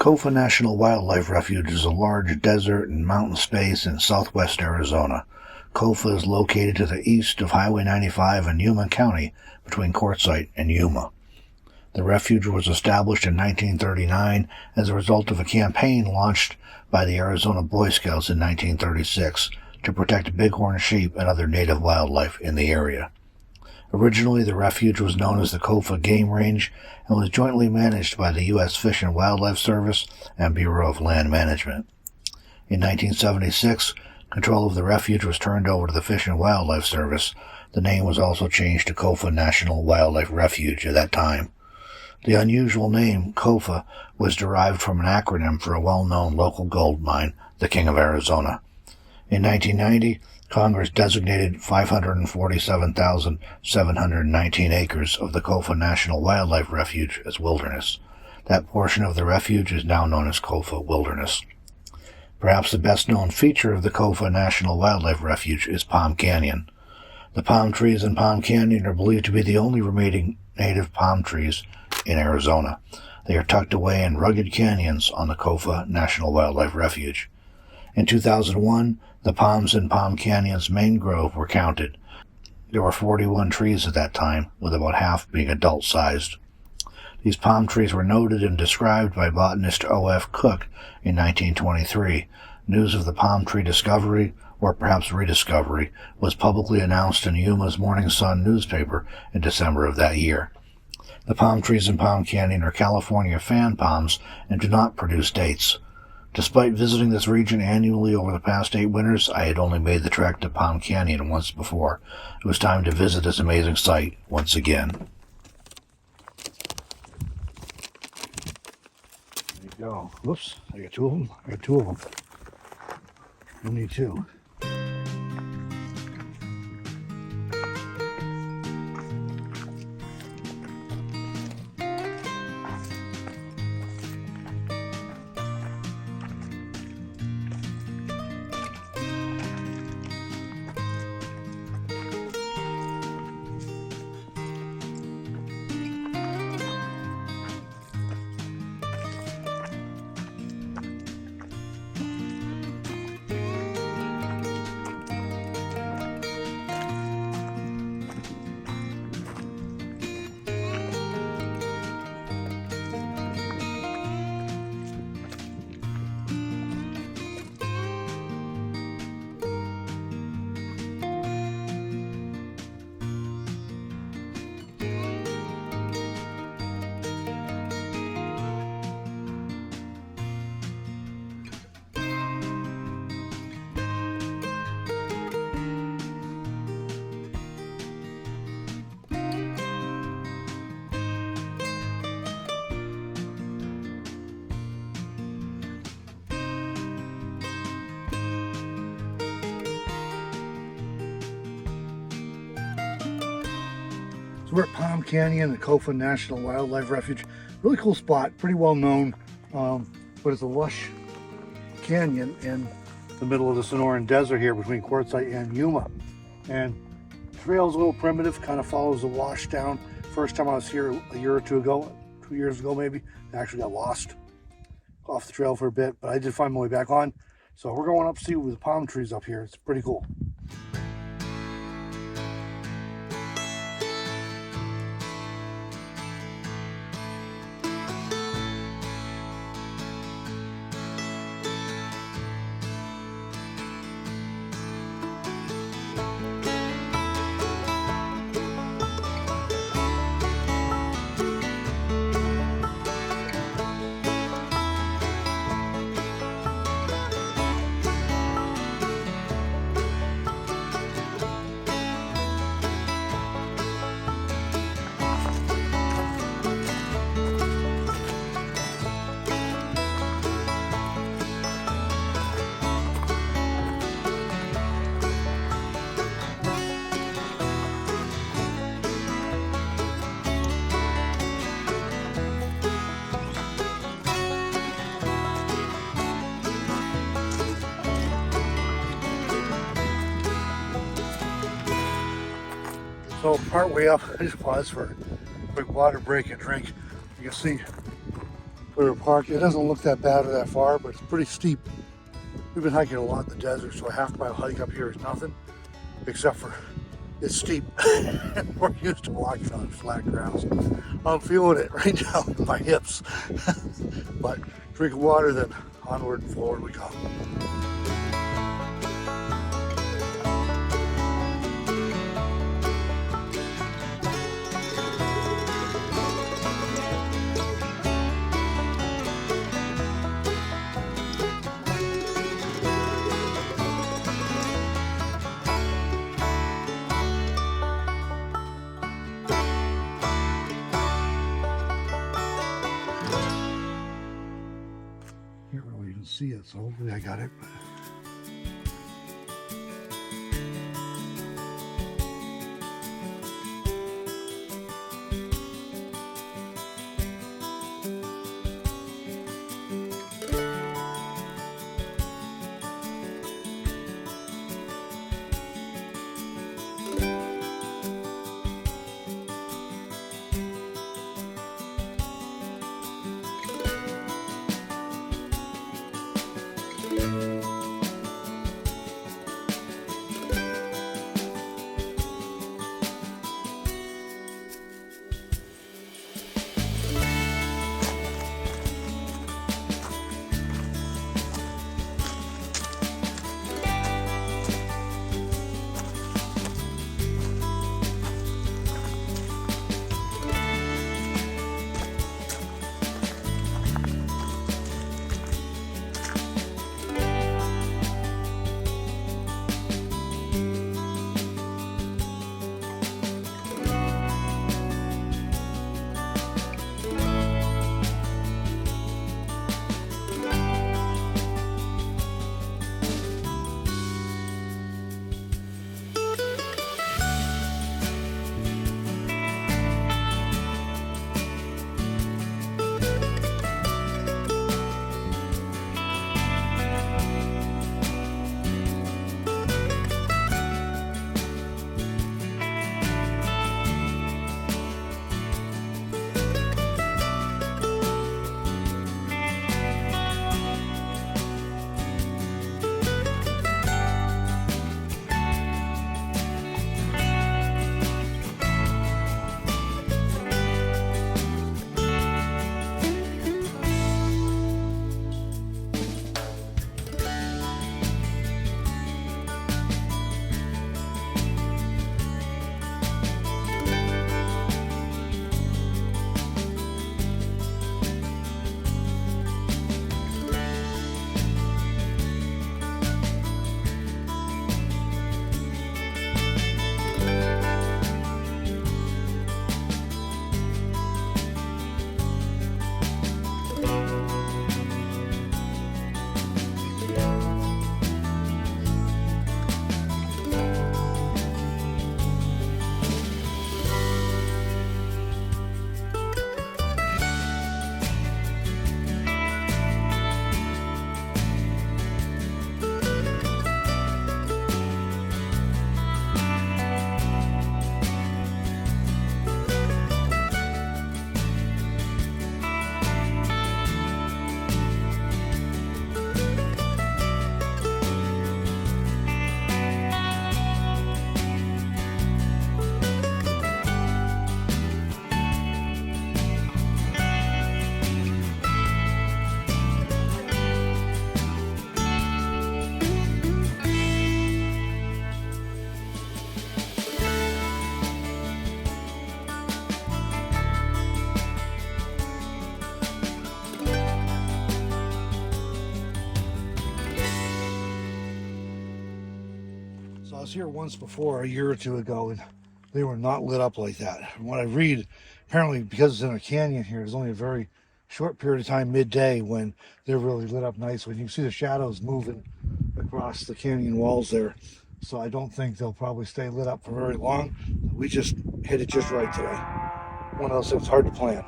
Kofa National Wildlife Refuge is a large desert and mountain space in southwest Arizona. Kofa is located to the east of Highway 95 in Yuma County, between Quartzsite and Yuma. The refuge was established in 1939 as a result of a campaign launched by the Arizona Boy Scouts in 1936 to protect bighorn sheep and other native wildlife in the area. Originally, the refuge was known as the Kofa Game Range and was jointly managed by the U.S. Fish and Wildlife Service and Bureau of Land Management. In 1976, control of the refuge was turned over to the Fish and Wildlife Service. The name was also changed to Kofa National Wildlife Refuge at that time. The unusual name, Kofa, was derived from an acronym for a well-known local gold mine, the King of Arizona. In 1990, Congress designated 547,719 acres of the Kofa National Wildlife Refuge as wilderness. That portion of the refuge is now known as Kofa Wilderness. Perhaps the best-known feature of the Kofa National Wildlife Refuge is Palm Canyon. The palm trees in Palm Canyon are believed to be the only remaining native palm trees in Arizona. They are tucked away in rugged canyons on the Kofa National Wildlife Refuge. In 2001, the palms in Palm Canyon's main grove were counted. There were 41 trees at that time, with about half being adult-sized. These palm trees were noted and described by botanist O.F. Cook in 1923. News of the palm tree discovery, or perhaps rediscovery, was publicly announced in Yuma's Morning Sun newspaper in December of that year. The palm trees in Palm Canyon are California fan palms and do not produce dates. Despite visiting this region annually over the past 8 winters, I had only made the trek to Palm Canyon once before. It was time to visit this amazing site once again. There you go. Whoops, I got 2 of them. You need 2. We're at Palm Canyon, the Kofa National Wildlife Refuge. Really cool spot, pretty well known, but it's a lush canyon in the middle of the Sonoran Desert here between Quartzsite and Yuma. And the trail's a little primitive, kind of follows the wash down. First time I was here a year or 2 ago, 2 years ago maybe, I actually got lost off the trail for a bit, but I did find my way back on. So we're going up to see the palm trees up here. It's pretty cool. So part way up, I just paused for a quick water break and drink. You can see where we're parked. It doesn't look that bad or that far, but it's pretty steep. We've been hiking a lot in the desert, so a half-mile hike up here is nothing, except for it's steep. We're used to walking on flat ground. So I'm feeling it right now in my hips. But drink water, then onward and forward we go. Can't really even see it, so hopefully I got it. So I was here once before, a year or two ago, and they were not lit up like that. From what I read, apparently because it's in a canyon here, there's only a very short period of time midday when they're really lit up nice. When you see the shadows moving across the canyon walls there. So I don't think they'll probably stay lit up for very long. We just hit it just right today. One of those things hard to plan.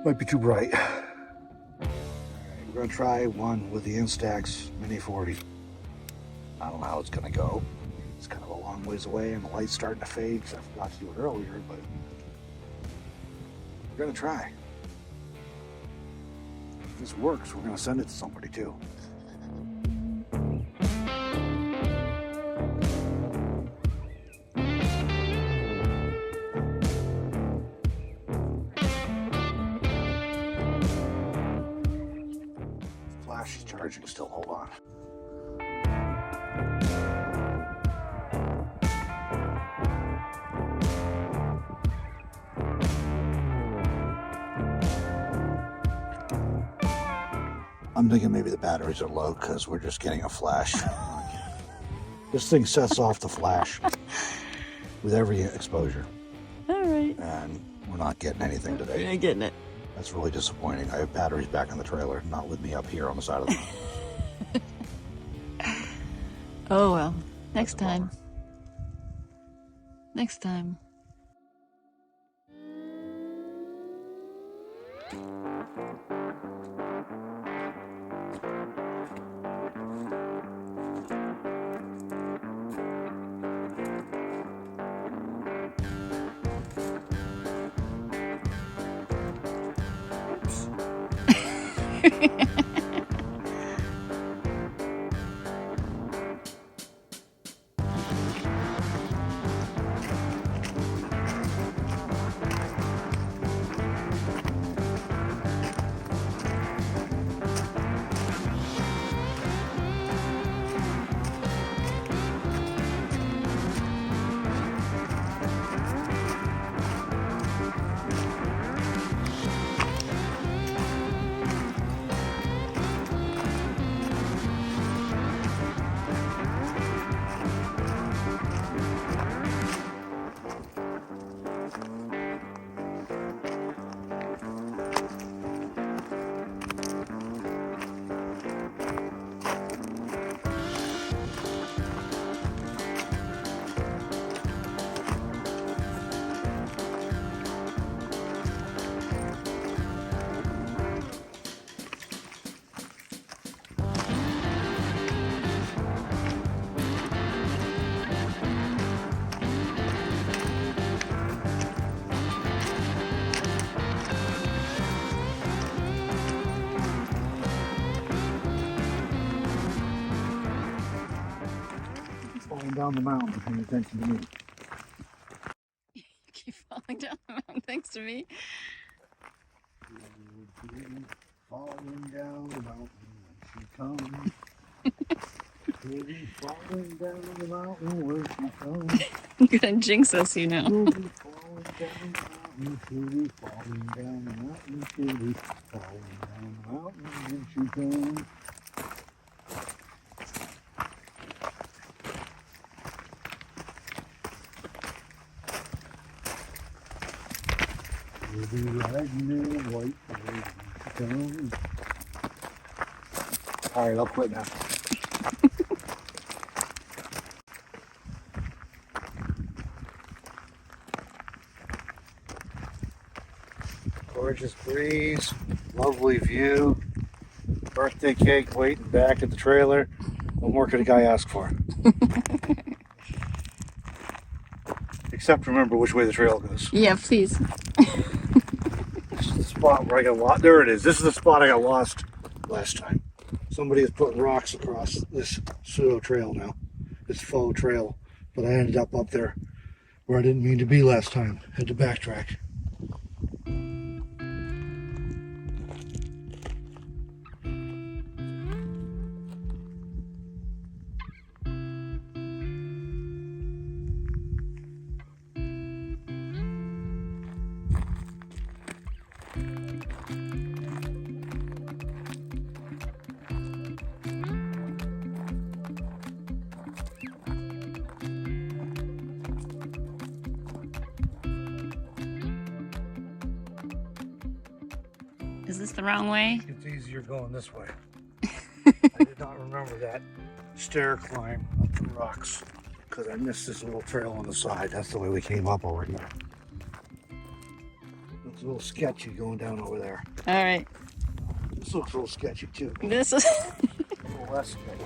Might be too bright. Alright, we're gonna try one with the Instax Mini 40. I don't know how it's gonna go. It's kind of a long ways away and the light's starting to fade because I forgot to do it earlier, but we're gonna try. If this works, we're gonna send it to somebody too. Flash is charging still, hold on. I'm thinking maybe the batteries are low because we're just getting a flash. This thing sets off the flash with every exposure. All right. And we're not getting anything today. You're not getting it. That's really disappointing. I have batteries back in the trailer, not with me up here on the side of the mountain. Oh well. Next time. Next time. Falling down the mountain, paying attention to me. You keep falling down the mountain thanks to me. Falling down the mountain when she comes. Baby falling down the mountain where she comes. You're gonna jinx us, you know. She'll be falling down the mountain, she'll be falling down the mountain, she'll be falling down the mountain when she comes. We'll be riding in a white when she comes. Alright, I'll quit now. Gorgeous breeze, lovely view, birthday cake waiting back at the trailer. What more could a guy ask for? Except remember which way the trail goes. Yeah, please. This is the spot where I got lost. There it is. This is the spot I got lost last time. Somebody is putting rocks across this pseudo trail now. This faux trail. But I ended up there where I didn't mean to be last time. Had to backtrack. Is this the wrong way? It's easier going this way. I did not remember that stair climb up the rocks because I missed this little trail on the side. That's the way we came up over here. It's a little sketchy going down over there. All right. This looks a little sketchy too. This is. A little less sketchy.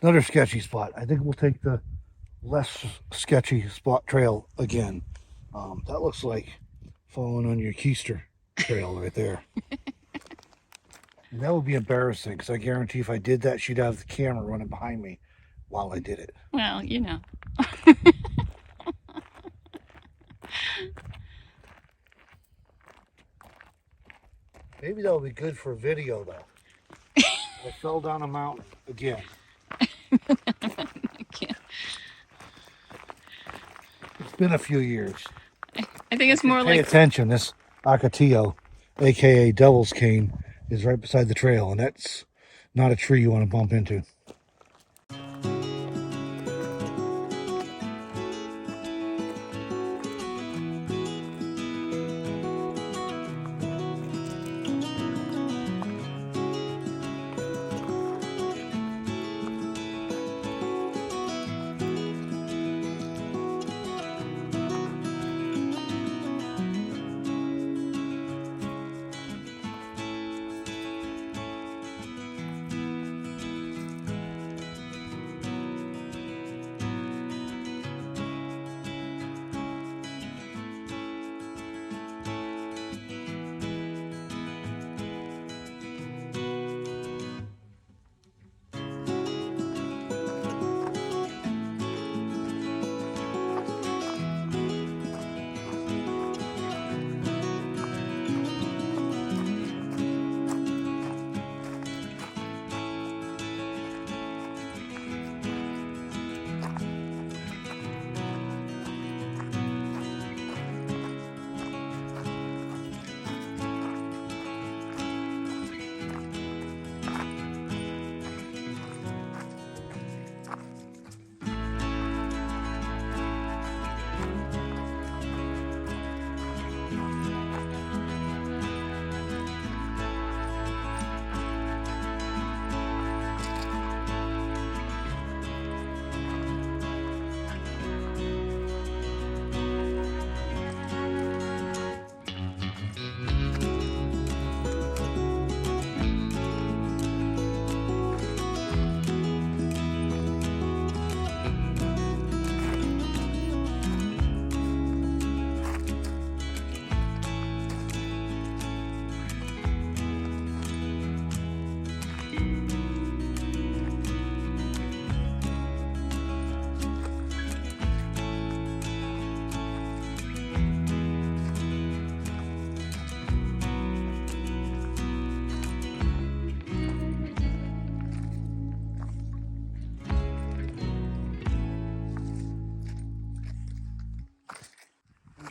Another sketchy spot. I think we'll take the less sketchy spot trail again. That looks like falling on your keister trail right there. And that would be embarrassing because I guarantee if I did that, she'd have the camera running behind me while I did it. Well, you know. Maybe that would be good for a video though. I fell down a mountain again. I can't. It's been a few years. I think it's more Pay like. attention. This Ocotillo, aka Devil's Cane, is right beside the trail, and that's not a tree you want to bump into.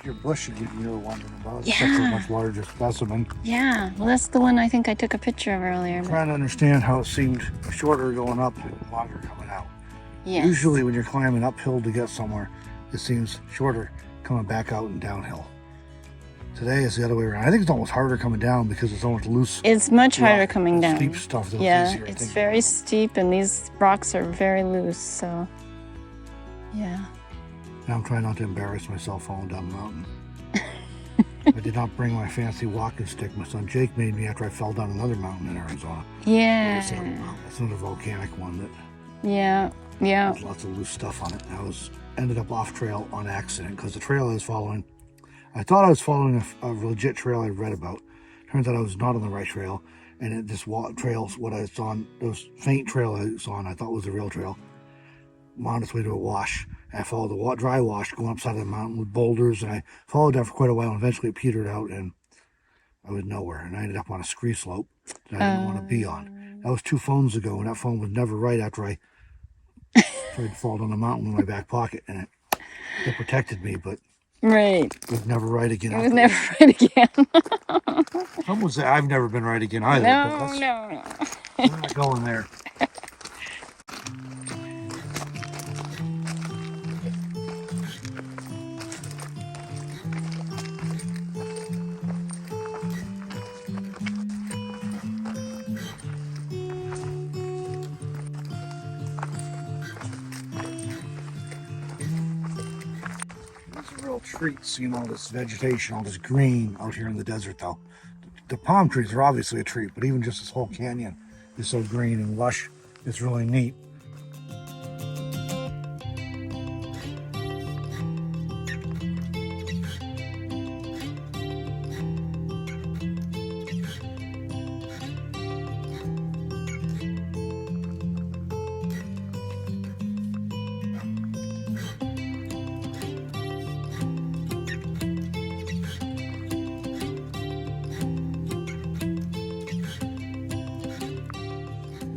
Your bush you were wondering about. It's such a Yeah. much larger specimen. Yeah. Well, that's the one I think I took a picture of earlier. I'm But trying to understand how it seemed shorter going up and longer coming out. yeah. Usually when you're climbing uphill to get somewhere, it seems shorter coming back out and downhill. Today it's the other way around. I think it's almost harder coming down because it's almost loose. It's much harder rock, coming down. Steep stuff. That was Yeah, easier, I it's think. very steep, and these rocks are very loose. So, yeah. Now I'm trying not to embarrass myself falling down the mountain. I did not bring my fancy walking stick my son Jake made me after I fell down another mountain in Arizona. Yeah. That's another volcanic one that Yeah. Yeah. has lots of loose stuff on it. I ended up off trail on accident because the trail I was following, I thought I was following a legit trail I read about. Turns out I was not on the right trail, and this trails, what I was on, those faint trail I was on, I thought was the real trail, I'm on its way to a wash. And I followed the dry wash going up side of the mountain with boulders, and I followed that for quite a while, and eventually it petered out, and I was nowhere, and I ended up on a scree slope that I didn't want to be on. That was 2 phones ago, and that phone was never right after I tried to fall down the mountain in my back pocket, and it protected me, but Right. it was never right again. It was never right again. Some would say I've never been right again either. No, no. We're not going there. It's a real treat seeing all this vegetation, all this green out here in the desert, though. The palm trees are obviously a treat, but even just this whole canyon is so green and lush. It's really neat.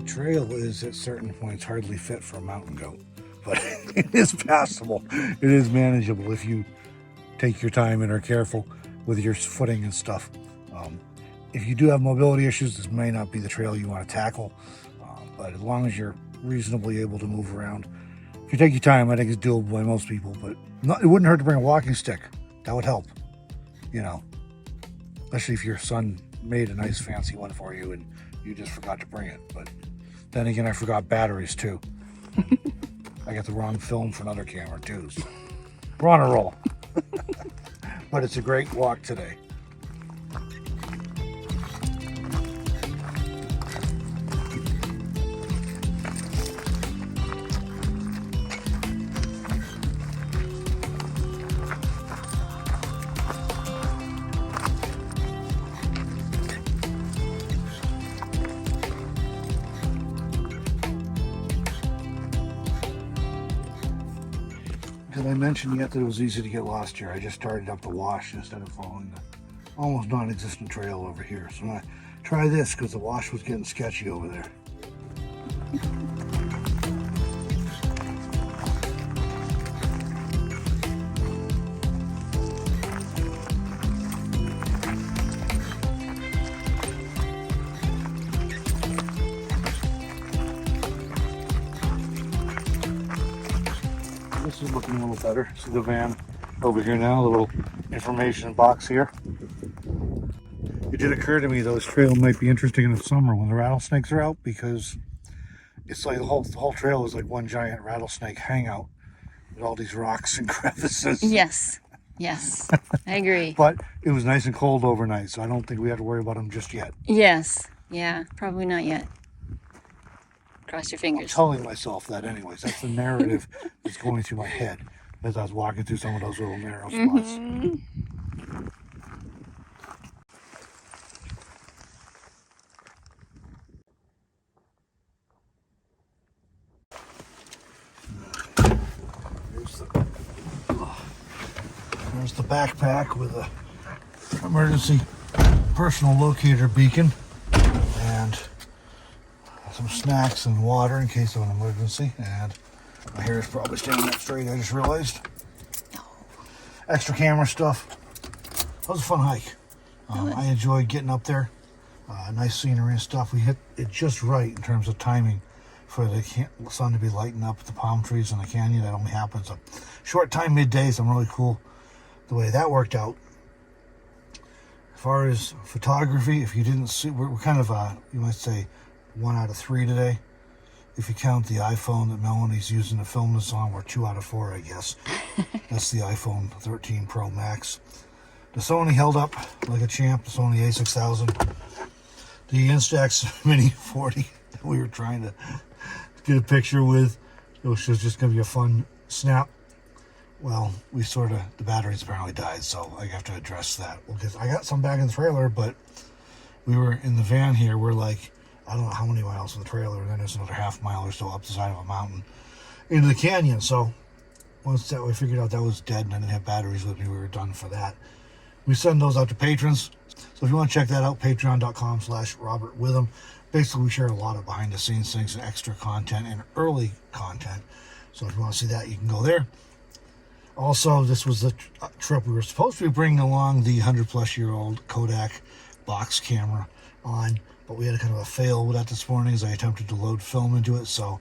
Trail is at certain points hardly fit for a mountain goat, but it is passable. It is manageable if you take your time and are careful with your footing and stuff. If you do have mobility issues, this may not be the trail you want to tackle, but as long as you're reasonably able to move around, if you take your time, I think it's doable by most people, but it wouldn't hurt to bring a walking stick. That would help, you know, especially if your son made a nice fancy one for you and you just forgot to bring it. But then again, I forgot batteries too. I got the wrong film for another camera too. So we're on a roll. But it's a great walk today. Did I mention yet that it was easy to get lost here? I just started up the wash instead of following the almost non-existent trail over here. So I'm gonna try this because the wash was getting sketchy over there. This is looking a little better. See the van over here now, the little information box here. It did occur to me though, this trail might be interesting in the summer when the rattlesnakes are out, because it's like the whole trail is like one giant rattlesnake hangout with all these rocks and crevices. Yes. Yes. I agree. But it was nice and cold overnight, so I don't think we have to worry about them just yet. Yes. Yeah. Probably not yet. Cross your I'm fingers. telling myself that anyways. That's the narrative that's going through my head as I was walking through some of those little narrow spots. There's the backpack with a emergency personal locator beacon and some snacks and water in case of an emergency. And my hair is probably standing up straight, I just realized. Extra camera stuff. That was a fun hike. I enjoyed getting up there. Nice scenery and stuff. We hit it just right in terms of timing for the sun to be lighting up the palm trees in the canyon. That only happens a short time midday, so I'm really cool the way that worked out. As far as photography, if you didn't see, we're kind of you might say 1 out of 3 today. If you count the iPhone that Melanie's using to film this on, we're 2 out of 4, I guess. That's the iPhone 13 Pro Max. The Sony held up like a champ. The Sony a6000. The Instax Mini 40 that we were trying to get a picture with, which was just going to be a fun snap. Well, the batteries apparently died, so I have to address that. Because I got some back in the trailer, but we were in the van here. We're like, I don't know how many miles from the trailer, and then there's another half mile or so up the side of a mountain into the canyon. So once that we figured out that was dead and I didn't have batteries with me, we were done for that. We send those out to patrons. So if you want to check that out, patreon.com/RobertWitham. Basically, we share a lot of behind the scenes things and extra content and early content. So if you want to see that, you can go there. Also, this was the trip we were supposed to be bringing along the 100-plus-year-old Kodak box camera on, but we had a kind of a fail with that this morning as I attempted to load film into it. So,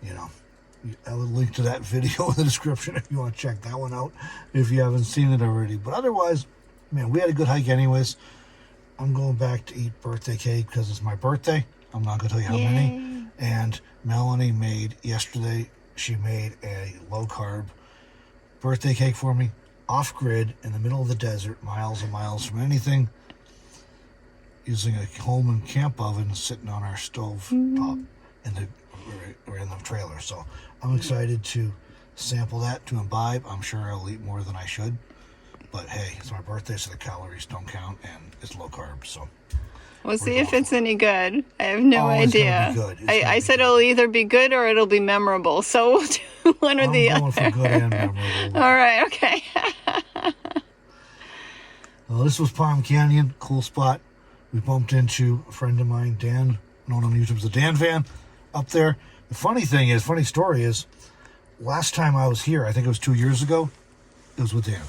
you know, I will link to that video in the description if you want to check that one out if you haven't seen it already. But otherwise, man, we had a good hike anyways. I'm going back to eat birthday cake because it's my birthday. I'm not going to tell you how many. And Melanie yesterday, she made a low-carb birthday cake for me, off-grid, in the middle of the desert, miles and miles from anything, using a home and camp oven sitting on our stove top in the trailer. So I'm excited to sample that, to imbibe. I'm sure I'll eat more than I should. But hey, it's my birthday, so the calories don't count, and it's low carb. So we'll see if it's any good. I have no idea. It's gonna be good. I said it'll either be good or it'll be memorable. So we'll do one or the other. I'm going for good and memorable. All right, okay. Well, this was Palm Canyon, cool spot. We bumped into a friend of mine, Dan, known on YouTube as the Dan Van, up there. The funny story is, last time I was here, I think it was 2 years ago, it was with Dan.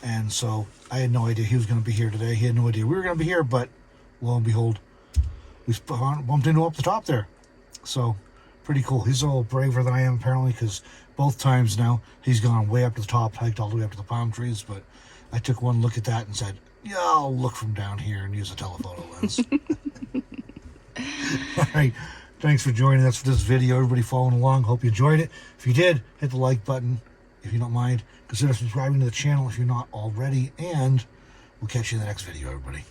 And so I had no idea he was going to be here today. He had no idea we were going to be here, but lo and behold, we bumped into him up the top there. So pretty cool. He's a little braver than I am, apparently, because both times now he's gone way up to the top, hiked all the way up to the palm trees. But I took one look at that and said, yeah, I'll look from down here and use a telephoto lens. All right. Thanks for joining us for this video. Everybody following along. Hope you enjoyed it. If you did, hit the like button. If you don't mind, consider subscribing to the channel if you're not already. And we'll catch you in the next video, everybody.